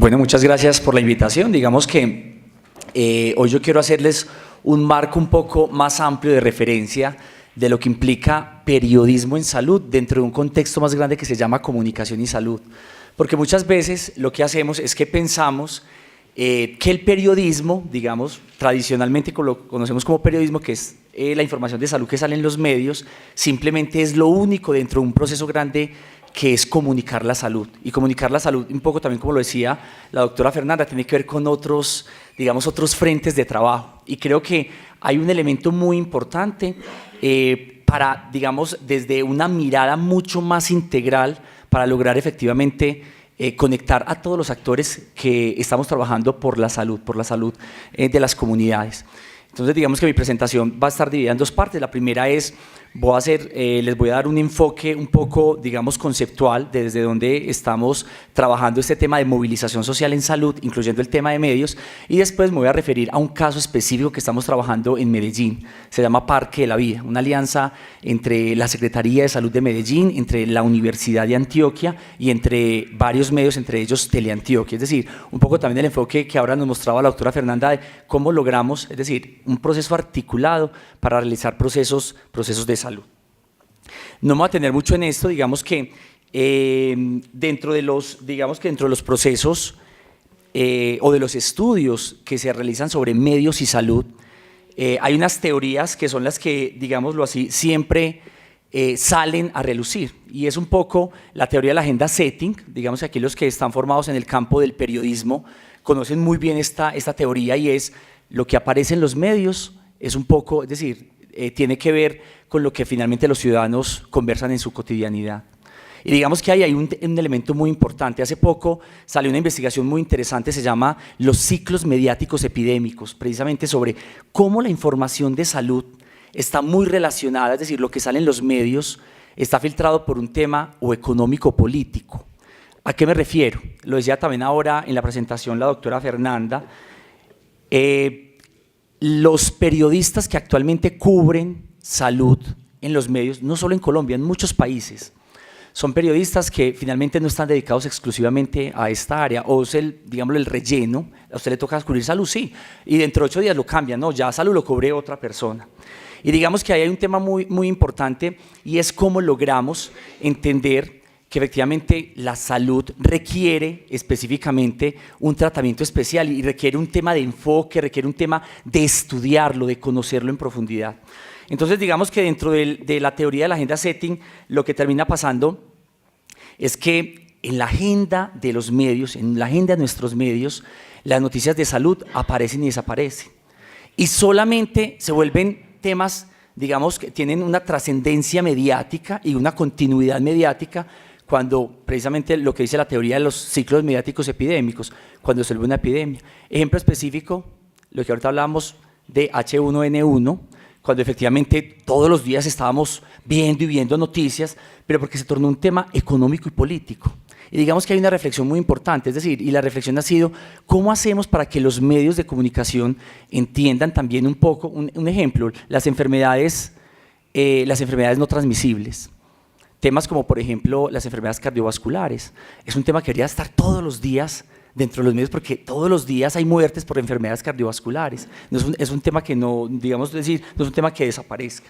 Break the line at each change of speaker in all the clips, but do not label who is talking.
Bueno, muchas gracias por la invitación. Digamos que hoy yo quiero hacerles un marco un poco más amplio de referencia de lo que implica periodismo en salud dentro de un contexto más grande que se llama comunicación y salud. Porque muchas veces lo que hacemos es que pensamos que el periodismo, digamos, tradicionalmente lo conocemos como periodismo, que es la información de salud que sale en los medios, simplemente es lo único dentro de un proceso grande que es comunicar la salud. Y comunicar la salud, un poco también como lo decía la doctora Fernanda, tiene que ver con otros, digamos, otros frentes de trabajo. Y creo que hay un elemento muy importante para, digamos, desde una mirada mucho más integral para lograr efectivamente conectar a todos los actores que estamos trabajando por la salud de las comunidades. Entonces, digamos que mi presentación va a estar dividida en dos partes. La primera es, les voy a dar un enfoque un poco, digamos, conceptual desde donde estamos trabajando este tema de movilización social en salud, incluyendo el tema de medios, y después me voy a referir a un caso específico que estamos trabajando en Medellín. Se llama Parque de la Vida, una alianza entre la Secretaría de Salud de Medellín, entre la Universidad de Antioquia y entre varios medios, entre ellos Teleantioquia. Es decir, un poco también el enfoque que ahora nos mostraba la doctora Fernanda de cómo logramos, es decir, un proceso articulado para realizar procesos de salud. No me voy a tener mucho en esto, digamos que dentro de los procesos o de los estudios que se realizan sobre medios y salud, hay unas teorías que son las que, digámoslo así, siempre salen a relucir, y es un poco la teoría de la agenda setting. Digamos que aquí los que están formados en el campo del periodismo conocen muy bien esta teoría, y es lo que aparece en los medios es un poco, es decir, tiene que ver con lo que finalmente los ciudadanos conversan en su cotidianidad. Y digamos que ahí hay un elemento muy importante. Hace poco salió una investigación muy interesante, se llama Los ciclos mediáticos epidémicos, precisamente sobre cómo la información de salud está muy relacionada, es decir, lo que sale en los medios está filtrado por un tema o económico o político. ¿A qué me refiero? Lo decía también ahora en la presentación la doctora Fernanda. Los periodistas que actualmente cubren salud en los medios, no solo en Colombia, en muchos países, son periodistas que finalmente no están dedicados exclusivamente a esta área, o es digámoslo, el relleno. A usted le toca cubrir salud, sí, y dentro de 8 días lo cambian, no, ya salud lo cubre otra persona. Y digamos que ahí hay un tema muy, muy importante, y es cómo logramos entender que efectivamente la salud requiere específicamente un tratamiento especial y requiere un tema de enfoque, requiere un tema de estudiarlo, de conocerlo en profundidad. Entonces, digamos que dentro de la teoría de la agenda setting, lo que termina pasando es que en la agenda de los medios, en la agenda de nuestros medios, las noticias de salud aparecen y desaparecen. Y solamente se vuelven temas, digamos, que tienen una trascendencia mediática y una continuidad mediática cuando precisamente lo que dice la teoría de los ciclos mediáticos epidémicos, cuando se vuelve una epidemia. Ejemplo específico, lo que ahorita hablamos de H1N1, cuando efectivamente todos los días estábamos viendo y viendo noticias, pero porque se tornó un tema económico y político. Y digamos que hay una reflexión muy importante, es decir, y la reflexión ha sido, ¿cómo hacemos para que los medios de comunicación entiendan también un poco, un ejemplo, las enfermedades no transmisibles? Temas como, por ejemplo, las enfermedades cardiovasculares. Es un tema que debería estar todos los días dentro de los medios, porque todos los días hay muertes por enfermedades cardiovasculares. No es un tema que no, digamos, decir, no es un tema que desaparezca.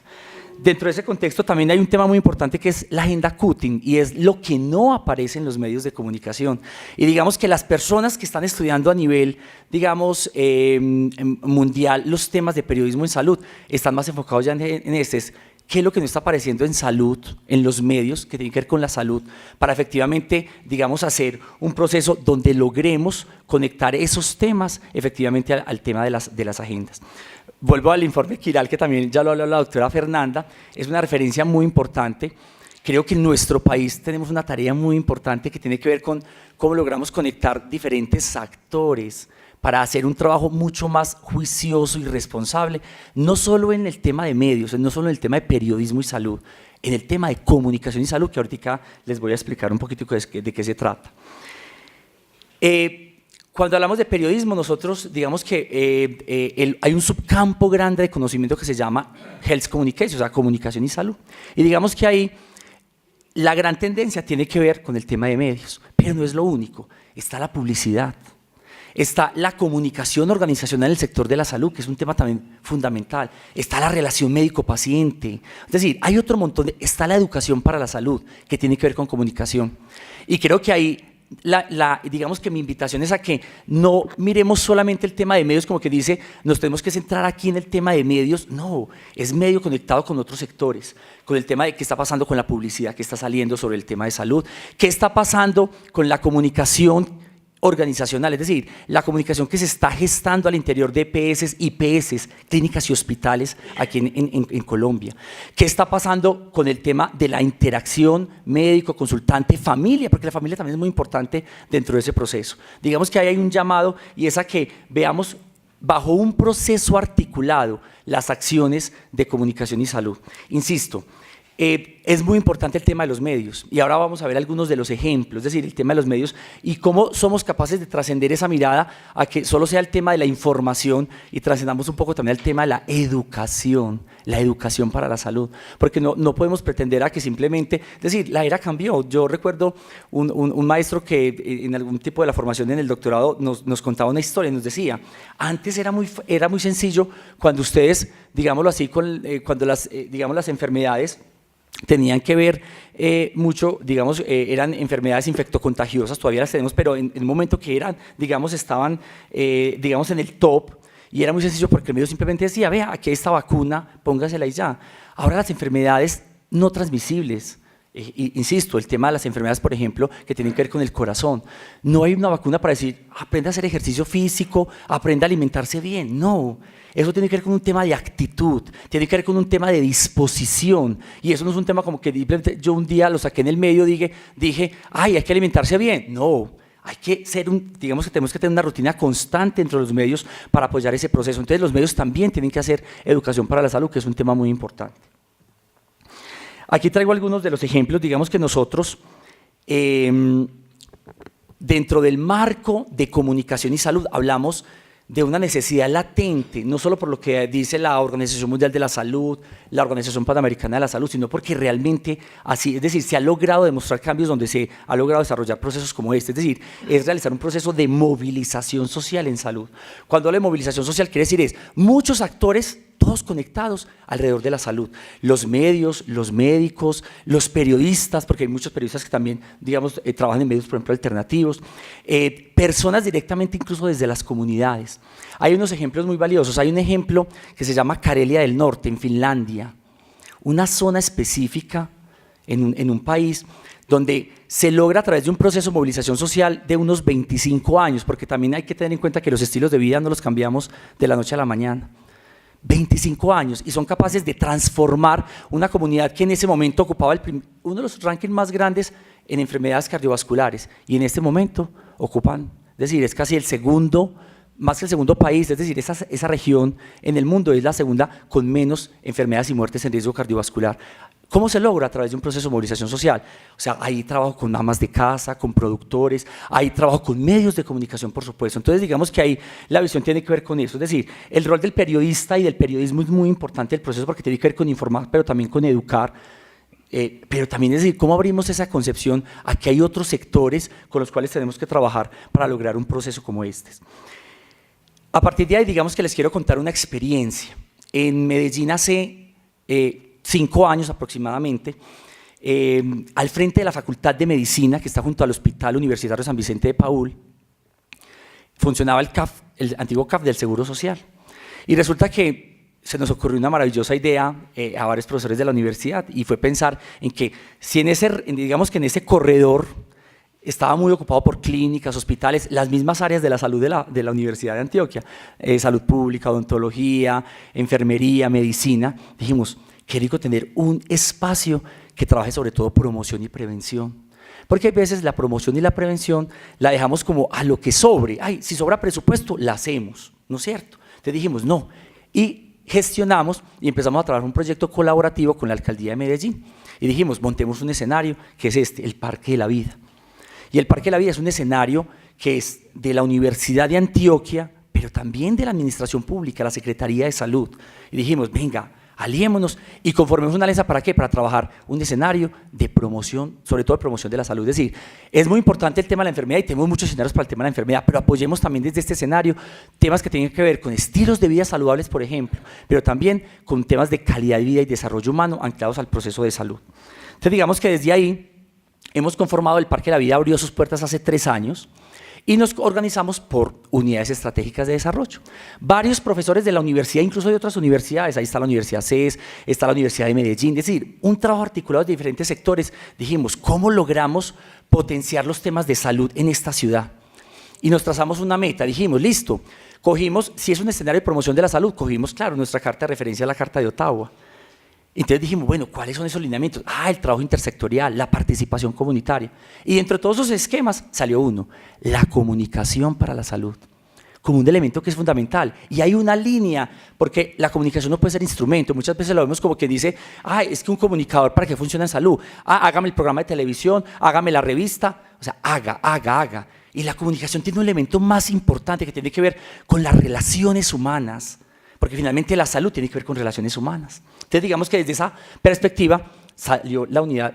Dentro de ese contexto también hay un tema muy importante que es la agenda cutting, y es lo que no aparece en los medios de comunicación. Y digamos que las personas que están estudiando a nivel, digamos, mundial los temas de periodismo en salud están más enfocados ya en este. ¿Qué es lo que no está apareciendo en salud, en los medios, que tiene que ver con la salud, para efectivamente, digamos, hacer un proceso donde logremos conectar esos temas efectivamente al tema de las agendas? Vuelvo al informe Quiral, que también ya lo habló la doctora Fernanda, es una referencia muy importante. Creo que en nuestro país tenemos una tarea muy importante que tiene que ver con cómo logramos conectar diferentes actores para hacer un trabajo mucho más juicioso y responsable, no solo en el tema de medios, no solo en el tema de periodismo y salud, en el tema de comunicación y salud, que ahorita les voy a explicar un poquito de qué se trata. Cuando hablamos de periodismo, nosotros digamos que hay un subcampo grande de conocimiento que se llama Health Communication, o sea, comunicación y salud. Y digamos que ahí la gran tendencia tiene que ver con el tema de medios, pero no es lo único, está la publicidad. Está la comunicación organizacional en el sector de la salud, que es un tema también fundamental. Está la relación médico-paciente. Es decir, hay otro montón está la educación para la salud, que tiene que ver con comunicación. Y creo que ahí, digamos que mi invitación es a que no miremos solamente el tema de medios como que dice, nos tenemos que centrar aquí en el tema de medios. No, es medio conectado con otros sectores, con el tema de qué está pasando con la publicidad que está saliendo sobre el tema de salud, qué está pasando con la comunicación organizacional, es decir, la comunicación que se está gestando al interior de EPS, IPS, clínicas y hospitales aquí en Colombia. ¿Qué está pasando con el tema de la interacción médico, consultante, familia? Porque la familia también es muy importante dentro de ese proceso. Digamos que ahí hay un llamado y es a que veamos bajo un proceso articulado las acciones de comunicación y salud. Insisto, es muy importante el tema de los medios y ahora vamos a ver algunos de los ejemplos, es decir, el tema de los medios y cómo somos capaces de trascender esa mirada a que solo sea el tema de la información y trascendamos un poco también el tema de la educación para la salud, porque no podemos pretender a que simplemente, es decir, la era cambió. Yo recuerdo un maestro que en algún tipo de la formación en el doctorado nos contaba una historia y nos decía, antes era muy sencillo cuando ustedes, digámoslo así, cuando las enfermedades tenían que ver mucho, digamos, eran enfermedades infectocontagiosas, todavía las tenemos, pero en el momento que eran, digamos, estaban, digamos, en el top, y era muy sencillo porque el medio simplemente decía, vea, aquí hay esta vacuna, póngasela y ya. Ahora las enfermedades no transmisibles, insisto, el tema de las enfermedades, por ejemplo, que tienen que ver con el corazón, no hay una vacuna para decir, aprenda a hacer ejercicio físico, aprenda a alimentarse bien, no. Eso tiene que ver con un tema de actitud, tiene que ver con un tema de disposición, y eso no es un tema como que yo un día lo saqué en el medio, dije, ay, hay que alimentarse bien. No, hay que digamos que tenemos que tener una rutina constante entre los medios para apoyar ese proceso. Entonces los medios también tienen que hacer educación para la salud, que es un tema muy importante. Aquí traigo algunos de los ejemplos, digamos que nosotros, dentro del marco de comunicación y salud, hablamos de una necesidad latente, no solo por lo que dice la Organización Mundial de la Salud, la Organización Panamericana de la Salud, sino porque realmente así, es decir, se ha logrado demostrar cambios donde se ha logrado desarrollar procesos como este, es decir, es realizar un proceso de movilización social en salud. Cuando hablo de movilización social, quiere decir es muchos actores, todos conectados alrededor de la salud, los medios, los médicos, los periodistas, porque hay muchos periodistas que también, digamos, trabajan en medios, por ejemplo, alternativos, personas directamente incluso desde las comunidades. Hay unos ejemplos muy valiosos, hay un ejemplo que se llama Carelia del Norte, en Finlandia, una zona específica en un país donde se logra a través de un proceso de movilización social de unos 25 años, porque también hay que tener en cuenta que los estilos de vida no los cambiamos de la noche a la mañana. 25 años y son capaces de transformar una comunidad que en ese momento ocupaba uno de los rankings más grandes en enfermedades cardiovasculares y en este momento ocupan, es decir, es casi el segundo, más que el segundo país, es decir, esa región en el mundo es la segunda con menos enfermedades y muertes en riesgo cardiovascular. ¿Cómo se logra? A través de un proceso de movilización social. O sea, hay trabajo con amas de casa, con productores, hay trabajo con medios de comunicación, por supuesto. Entonces, digamos que ahí la visión tiene que ver con eso. Es decir, el rol del periodista y del periodismo es muy importante el proceso porque tiene que ver con informar, pero también con educar. Pero también es decir, cómo abrimos esa concepción a que hay otros sectores con los cuales tenemos que trabajar para lograr un proceso como este. A partir de ahí, digamos que les quiero contar una experiencia. En Medellín hace 5 años aproximadamente, al frente de la Facultad de Medicina, que está junto al Hospital Universitario San Vicente de Paúl, funcionaba el CAF, el antiguo CAF del Seguro Social. Y resulta que se nos ocurrió una maravillosa idea a varios profesores de la universidad, y fue pensar en que si digamos que en ese corredor estaba muy ocupado por clínicas, hospitales, las mismas áreas de la salud de la Universidad de Antioquia, salud pública, odontología, enfermería, medicina, dijimos, qué rico tener un espacio que trabaje sobre todo promoción y prevención. Porque hay veces la promoción y la prevención la dejamos como a lo que sobre. Ay, si sobra presupuesto, la hacemos, ¿no es cierto? Entonces dijimos, no. Y gestionamos y empezamos a trabajar un proyecto colaborativo con la Alcaldía de Medellín. Y dijimos, montemos un escenario que es el Parque de la Vida. Y el Parque de la Vida es un escenario que es de la Universidad de Antioquia, pero también de la Administración Pública, la Secretaría de Salud. Y dijimos, venga, aliémonos y conformemos una alianza. ¿Para qué? Para trabajar un escenario de promoción, sobre todo de promoción de la salud. Es decir, es muy importante el tema de la enfermedad y tenemos muchos escenarios para el tema de la enfermedad, pero apoyemos también desde este escenario temas que tienen que ver con estilos de vida saludables, por ejemplo, pero también con temas de calidad de vida y desarrollo humano anclados al proceso de salud. Entonces, digamos que desde ahí hemos conformado el Parque de la Vida, abrió sus puertas hace 3 años y nos organizamos por unidades estratégicas de desarrollo. Varios profesores de la universidad, incluso de otras universidades, ahí está la Universidad CES, está la Universidad de Medellín, es decir, un trabajo articulado de diferentes sectores. Dijimos, ¿cómo logramos potenciar los temas de salud en esta ciudad? Y nos trazamos una meta, dijimos, listo, cogimos, si es un escenario de promoción de la salud, cogimos, claro, nuestra carta de referencia a la Carta de Ottawa. Entonces dijimos, bueno, ¿cuáles son esos lineamientos? El trabajo intersectorial, la participación comunitaria. Y dentro de todos esos esquemas salió uno, la comunicación para la salud, como un elemento que es fundamental. Y hay una línea, porque la comunicación no puede ser instrumento. Muchas veces lo vemos como que dice, es que un comunicador, ¿para qué funciona en salud? Hágame el programa de televisión, hágame la revista, o sea, haga. Y la comunicación tiene un elemento más importante que tiene que ver con las relaciones humanas, porque finalmente la salud tiene que ver con relaciones humanas. Entonces, digamos que desde esa perspectiva se creó la unidad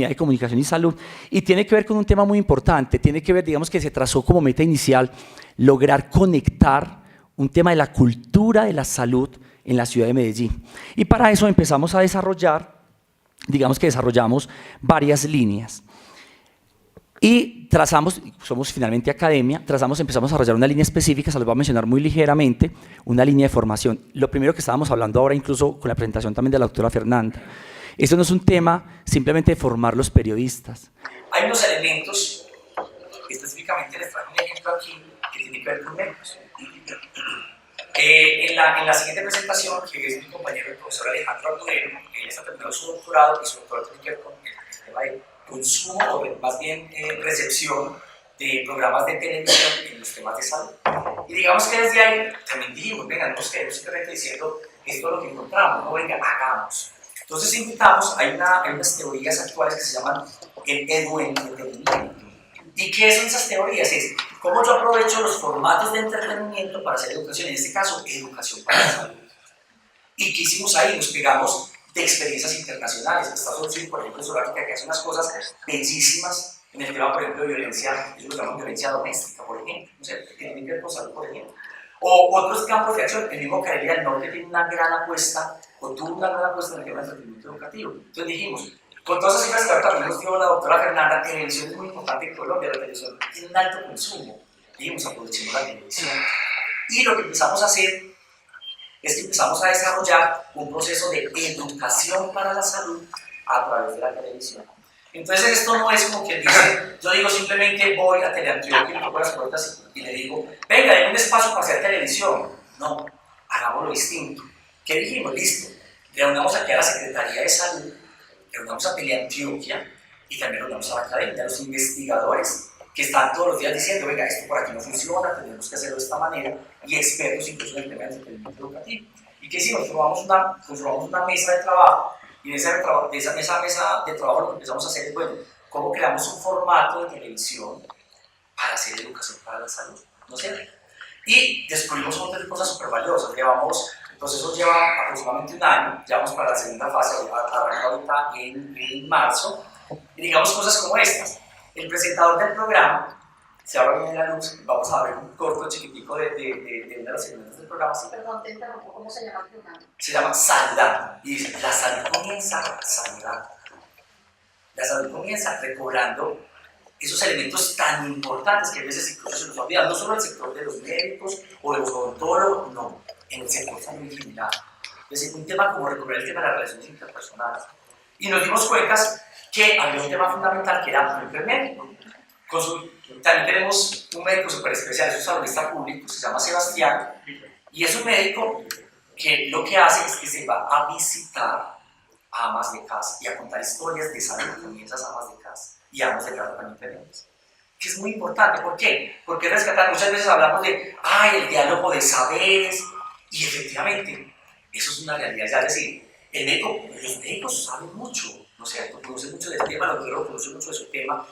de comunicación y salud y tiene que ver con un tema muy importante, tiene que ver, digamos que se trazó como meta inicial lograr conectar un tema de la cultura de la salud en la ciudad de Medellín. Y para eso empezamos a desarrollar, digamos que desarrollamos varias líneas. Y trazamos, somos finalmente academia, empezamos a desarrollar una línea específica, se los voy a mencionar muy ligeramente, una línea de formación. Lo primero que estábamos hablando ahora, incluso con la presentación también de la doctora Fernanda, esto no es un tema simplemente de formar los periodistas. Hay unos elementos, específicamente les traigo un ejemplo aquí, que tiene que ver con medios. En la siguiente presentación, que es mi compañero el profesor Alejandro Agudelo, él está terminando su doctorado y su doctorado tiene que ver con el tema de consumo o más bien recepción de programas de televisión en los temas de salud. Y digamos que desde ahí también dijimos, venga, no nos quedemos simplemente diciendo esto es lo que encontramos, no, venga, hagamos. Entonces invitamos, hay unas teorías actuales que se llaman el eduentretenimiento. ¿Y qué son esas teorías? Es cómo yo aprovecho los formatos de entretenimiento para hacer educación, en este caso, educación para la salud. ¿Y qué hicimos ahí? Nos pegamos de experiencias internacionales. Estados Unidos, por ejemplo, en Sudáfrica, que hace unas cosas bellísimas en el tema, por ejemplo, de violencia, ellos lo llaman violencia doméstica, por ejemplo, no sé, que tiene que ver con salud, por ejemplo. O otros campos de acción, el mismo Carelia del Norte tiene una gran apuesta, o tuvo una gran apuesta en el tema del entretenimiento educativo. Entonces dijimos, con todas esas cifras que ahora también nos dio la doctora Fernanda, televisión es muy importante en Colombia, la televisión tiene un alto consumo. Dijimos, aprovechemos la televisión. Y lo que empezamos a hacer es que empezamos a desarrollar un proceso de educación para la salud a través de la televisión. Entonces esto no es como quien dice, yo digo simplemente voy a Teleantioquia y toco las puertas y le digo, venga, denme un espacio para hacer televisión. No, hagámoslo distinto. ¿Qué dijimos? Listo, reunamos aquí a la Secretaría de Salud, reunamos a Teleantioquia y también reunamos a la academia, a los investigadores que están todos los días diciendo, venga, esto por aquí no funciona, tenemos que hacerlo de esta manera, y expertos incluso en el tema del entretenimiento educativo. ¿Y qué hicimos? Formamos una mesa de trabajo, y en esa mesa de trabajo lo que empezamos a hacer es, bueno, ¿cómo creamos un formato de televisión para hacer educación para la salud? ¿No sé? Y descubrimos un montón de cosas súper valiosas. El proceso lleva aproximadamente 1 año, ya vamos para la segunda fase, arranca ahorita en marzo, y digamos cosas como estas. El presentador del programa, se abre bien la luz, vamos a ver un corto chiquitico de una de las segmentos del programa. Sí.
Perdón, te interrumpo, ¿cómo se llama el programa?
Se llama Saludando, y dice, la salud comienza saludando. La salud comienza recobrando esos elementos tan importantes que a veces incluso se nos olvidan, no solo en el sector de los médicos o de los odontólogos, no, en el sector salud en general. Es decir, un tema como recobrar el tema de las relaciones interpersonales. Y nos dimos cuenta que había un tema fundamental que era el médico. También tenemos un médico súper especial, es un saludista público, se llama Sebastián, y es un médico que lo que hace es que se va a visitar a amas de casa y a contar historias de salud con esas amas de casa y amas de casa también tenemos. Que es muy importante, ¿por qué? Porque rescatar, muchas veces hablamos de, el diálogo de saberes, y efectivamente, eso es una realidad, ya es decir, los médicos saben mucho, ¿no es cierto? Conocen mucho del tema, los doctores conocen mucho de su tema,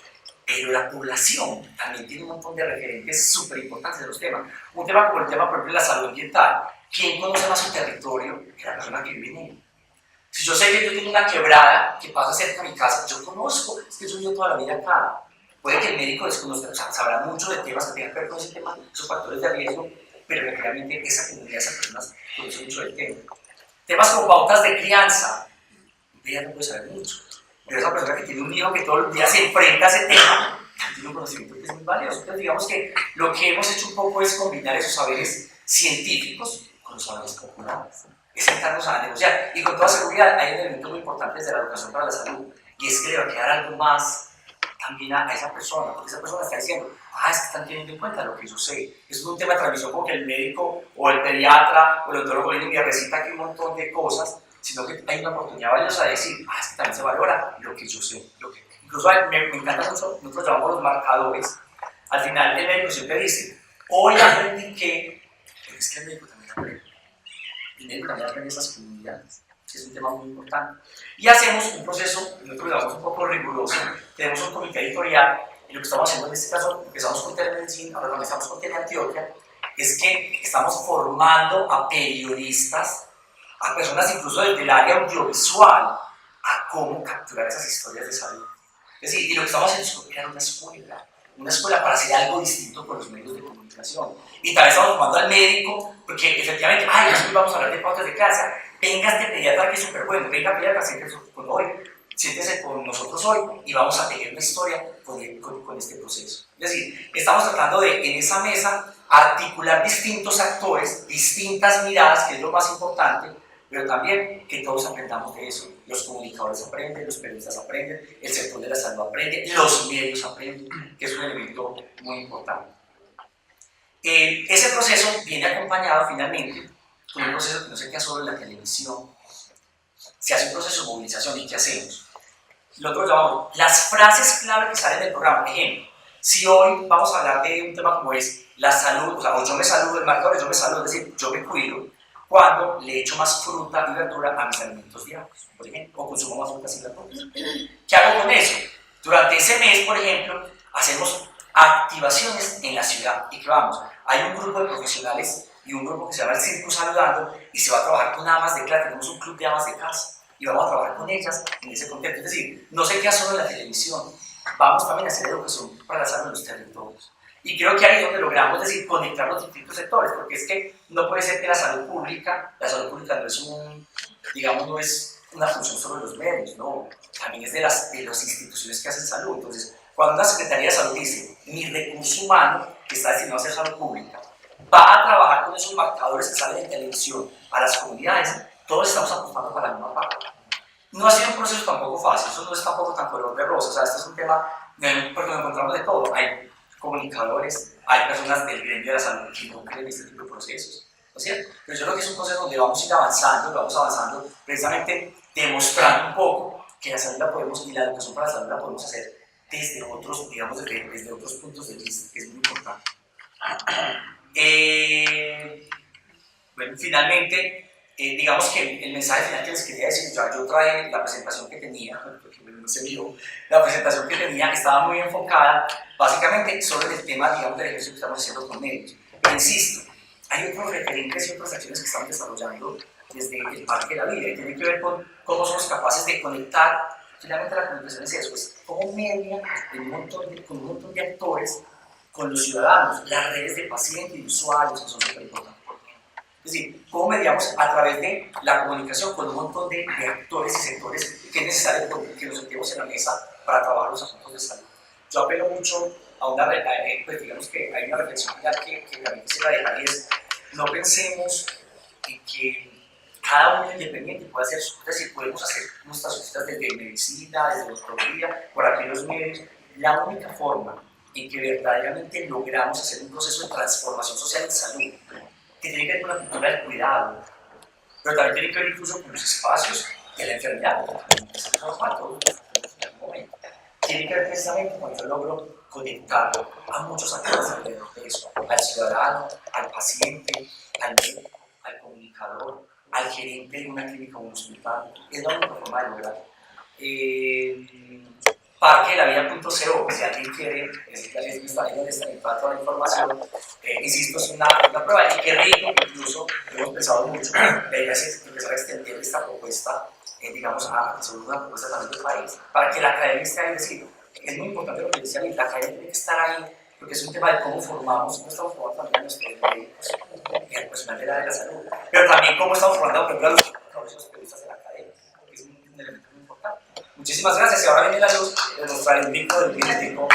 pero la población también tiene un montón de referentes súper importantes de los temas. Un tema como el tema, por ejemplo, de la salud ambiental. ¿Quién conoce más su territorio que la persona que vive en él? Si yo sé que yo tengo una quebrada que pasa cerca de mi casa, yo conozco, es que yo vivo toda la vida acá. Puede que el médico desconozca, o sea, sabrá mucho de temas que tengan que ver con ese tema, esos factores de riesgo, pero realmente esa comunidad, esas personas conocen mucho del tema. Temas como pautas de crianza, ella no puede saber mucho, pero esa persona que tiene un hijo que todos los días se enfrenta a ese tema, tiene un conocimiento que es muy valioso. Entonces, digamos que lo que hemos hecho un poco es combinar esos saberes científicos con los saberes populares. Es sentarnos a negociar. Y con toda seguridad hay un elemento muy importante desde la educación para la salud, y es que le va a quedar algo más también a esa persona, porque esa persona está diciendo, es que están teniendo en cuenta lo que yo sé. Es un tema de transmisión como que el médico o el pediatra o el odontólogo viene y me receta aquí un montón de cosas, sino que hay una oportunidad valiosa de decir, es que también se valora lo que yo sé. Incluso me encanta mucho, nosotros llamamos los marcadores. Al final el médico siempre dice, hoy aprendí que, pero es que el médico también aprende. El médico también aprende esas comunidades, que es un tema muy importante. Y hacemos un proceso, nosotros lo damos un poco riguroso, tenemos un comité editorial, y lo que estamos haciendo en este caso, empezamos con Telemedicine, ahora comenzamos con Teleantioquia, es que estamos formando a periodistas, a personas incluso del área audiovisual, a cómo capturar esas historias de salud. Es decir, y lo que estamos haciendo es crear una escuela para hacer algo distinto con los medios de comunicación. Y también estamos formando al médico, porque efectivamente, hoy vamos a hablar de pautas de casa, venga este pediatra que es súper bueno, venga pediatra, siéntese con nosotros hoy y vamos a tener una historia con este proceso. Es decir, estamos tratando de, en esa mesa, articular distintos actores, distintas miradas, que es lo más importante, pero también que todos aprendamos de eso. Los comunicadores aprenden, los periodistas aprenden, el sector de la salud aprende, los medios aprenden, que es un elemento muy importante. Ese proceso viene acompañado finalmente con un proceso que no se queda solo en la televisión. Se hace un proceso de movilización. ¿Y qué hacemos? Nosotros llamamos las frases clave que salen del programa. Por ejemplo, si hoy vamos a hablar de un tema como es la salud, o yo me saludo, el marcador es yo me saludo, es decir, yo me cuido cuando le echo más fruta y verdura a mis alimentos diarios, por ejemplo, o consumo más frutas y verduras. ¿Qué hago con eso? Durante ese mes, por ejemplo, hacemos activaciones en la ciudad. ¿Y qué vamos? Hay un grupo de profesionales y un grupo que se llama el Circo Saludando, y se va a trabajar con amas de casa. Tenemos un club de amas de casa y vamos a trabajar con ellas en ese contexto. Es decir, no se queda solo en la televisión, vamos también a hacer educación para la salud en los territorios. Y creo que ahí es donde logramos, decir, conectar los distintos sectores, porque es que no puede ser que la salud pública no es no es una función sobre los medios, no, también es de las instituciones que hacen salud. Entonces, cuando una Secretaría de Salud dice, mi recurso humano que está destinado a hacer salud pública, va a trabajar con esos marcadores que salen en televisión a las comunidades, todos estamos apostando para la misma parte. No ha sido un proceso tampoco fácil, eso no es tampoco tan color de rosa, o sea, este es un tema porque nos encontramos de todo. Hay comunicadores, hay personas del gremio de la salud que no creen en este tipo de procesos, ¿no es cierto? Pero yo creo que es un proceso donde vamos a ir avanzando, vamos avanzando, precisamente demostrando un poco que la salud la podemos, y la educación para la salud la podemos hacer desde otros, digamos, desde otros puntos de vista, que es muy importante. Bueno, finalmente, digamos que el mensaje final que les quería decir, yo traje la presentación que tenía, porque no se vio, la presentación que tenía estaba muy enfocada básicamente sobre el tema, digamos, del ejercicio que estamos haciendo con medios. Pero insisto, hay otros referentes y otras acciones que estamos desarrollando desde el Parque de la Vida, y tiene que ver con cómo somos capaces de conectar. Finalmente la comunicación es eso, es cómo media con un montón de actores con los ciudadanos, las redes de pacientes y usuarios, que son súper importantes. Es decir, cómo mediamos a través de la comunicación con un montón de actores y sectores que es necesario que nos sentemos en la mesa para trabajar los asuntos de salud. Yo apelo mucho a una, pues digamos que hay una reflexión final que también quisiera dejar, y es, no pensemos en que cada uno independiente puede hacer, es decir, podemos hacer nuestras cositas desde medicina, desde odontología, por aquí los medios. La única forma en que verdaderamente logramos hacer un proceso de transformación social en salud, que tiene que ver con la cultura del cuidado, pero también tiene que ver incluso con los espacios de la enfermedad, tiene que ver precisamente con yo logro conectar a muchos actores alrededor de eso, al ciudadano, al paciente, al médico, al comunicador, al gerente de una clínica o un hospital. Es la única forma de lograr. parquelavida.co, si alguien quiere, es nuestra línea de esta toda la información. Insisto, es una prueba y qué rico, incluso hemos pensado mucho, empezar a extender esta propuesta, digamos, a sobre una propuesta también del país, para que la academia esté ahí. Decir, es muy importante lo que decía, la academia tiene que estar ahí, porque es un tema de cómo formamos, cómo estamos formando también a nuestros médicos y al personal de la salud, pero también cómo estamos formando, por ejemplo, a los periodistas de la academia, que es un elemento muy importante. Muchísimas gracias y ahora viene la luz de mostrar el micro del político.